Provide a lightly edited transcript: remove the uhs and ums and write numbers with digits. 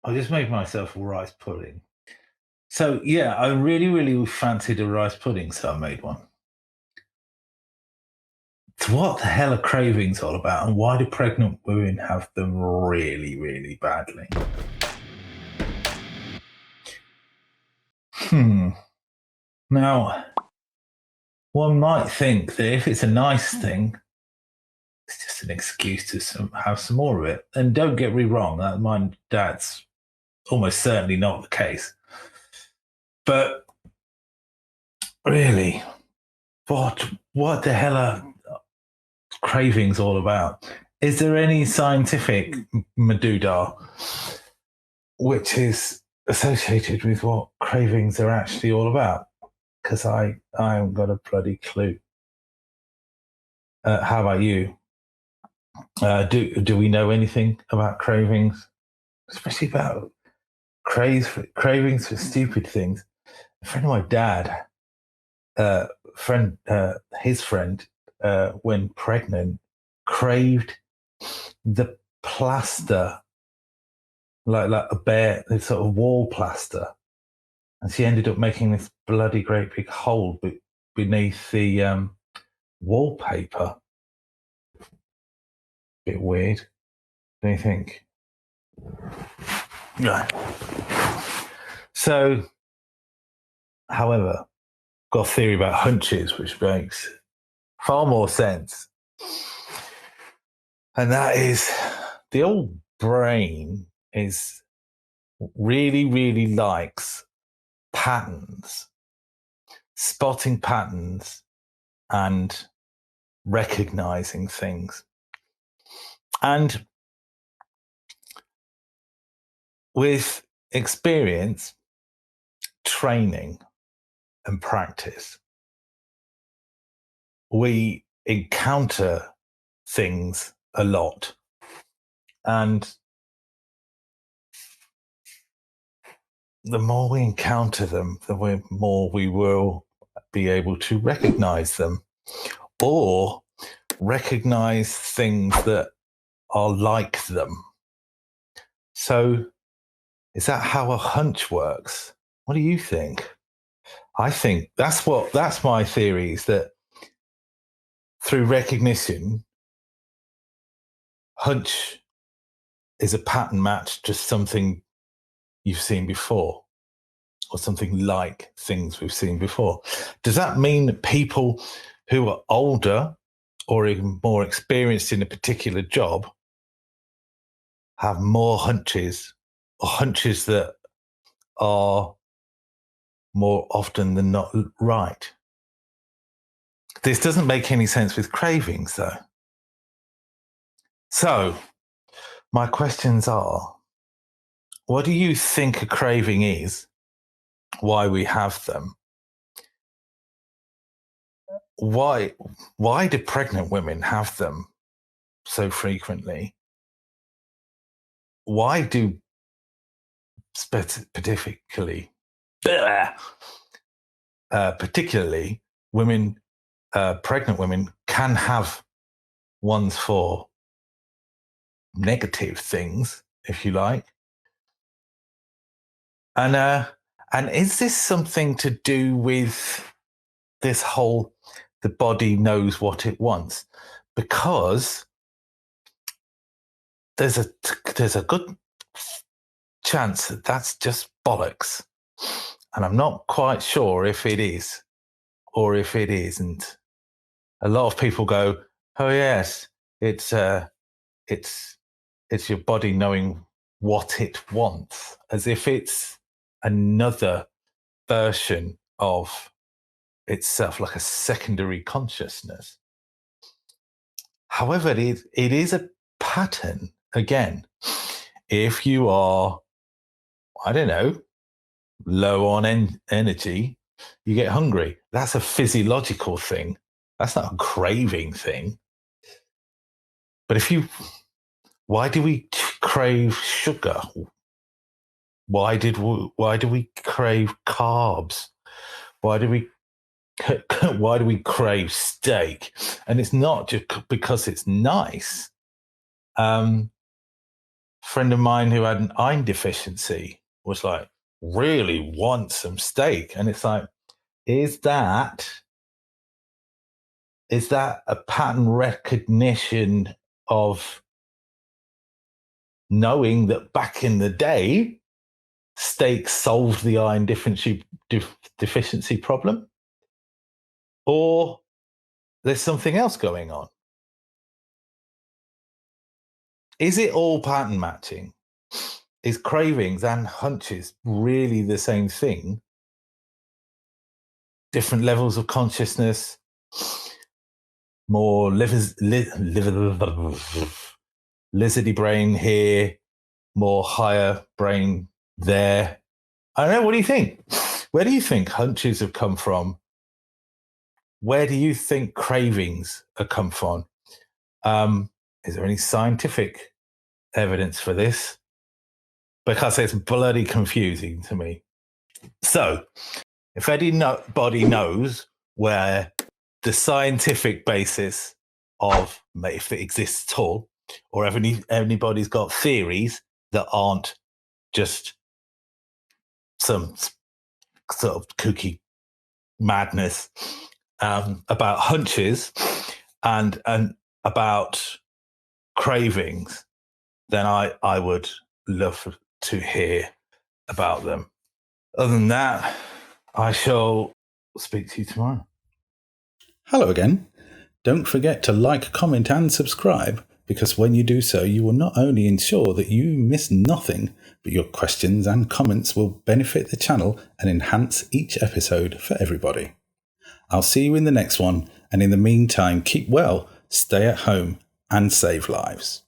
I just made myself a rice pudding. So yeah, I really, really fancied a rice pudding, so I made one. So what the hell are cravings all about, and why do pregnant women have them really, really badly? Hmm. Now, one might think that if it's a nice thing, it's just an excuse to have some more of it. And don't get me wrong, that's almost certainly not the case. But really, what the hell are cravings all about? Is there any scientific Maduda which is associated with what cravings are actually all about? Because I haven't got a bloody clue. How about you? Do we know anything about cravings, especially about cravings for stupid things? A friend of my dad, friend, his friend, when pregnant, craved the plaster, like a bare, the sort of wall plaster, and she ended up making this bloody great big hole beneath the wallpaper. Bit weird, don't you think? Right. So, however, got a theory about hunches, which makes far more sense. And that is the old brain is really, really likes patterns, spotting patterns and recognizing things. And with experience, training, and practice, we encounter things a lot. And the more we encounter them, the more we will be able to recognize them or recognize things that are like them. So, is that how a hunch works? What do you think? I think that's my theory is that through recognition, hunch is a pattern match to something you've seen before or something like things we've seen before. Does that mean that people who are older or even more experienced in a particular job have more hunches or hunches that are more often than not right? This doesn't make any sense with cravings, though. So, my questions are, what do you think a craving is? Why we have them? Why do pregnant women have them so frequently? Why do particularly particularly women, pregnant women, can have ones for negative things, if you like, and is this something to do with this whole the body knows what it wants? Because there's a good chance that that's just bollocks, and I'm not quite sure if it is or if it isn't. A lot of people go, "Oh yes, it's it's it's your body knowing what it wants," as if it's another version of itself, like a secondary consciousness. However, it is a pattern. Again, if you are, I don't know, low on energy, you get hungry. That's a physiological thing. That's not a craving thing. But why do we crave sugar? Why do we crave carbs? Why do we why do we crave steak? And it's not just because it's nice. Um, friend of mine who had an iron deficiency was like, really wants some steak. And it's like, is that a pattern recognition of knowing that back in the day, steak solved the iron deficiency problem? Or there's something else going on? Is it all pattern matching? Is cravings and hunches really the same thing? Different levels of consciousness, more lizardy brain here, more higher brain there. I don't know. What do you think? Where do you think hunches have come from? Where do you think cravings have come from? Is there any scientific evidence for this? Because it's bloody confusing to me. So, if anybody knows where the scientific basis of, if it exists at all, or if anybody's got theories that aren't just some sort of kooky madness about hunches and about cravings, then I would love to hear about them. Other than that, I shall speak to you tomorrow. Hello again. Don't forget to like, comment and subscribe, because when you do so, you will not only ensure that you miss nothing, but your questions and comments will benefit the channel and enhance each episode for everybody. I'll see you in the next one, and in the meantime, keep well, stay at home and save lives.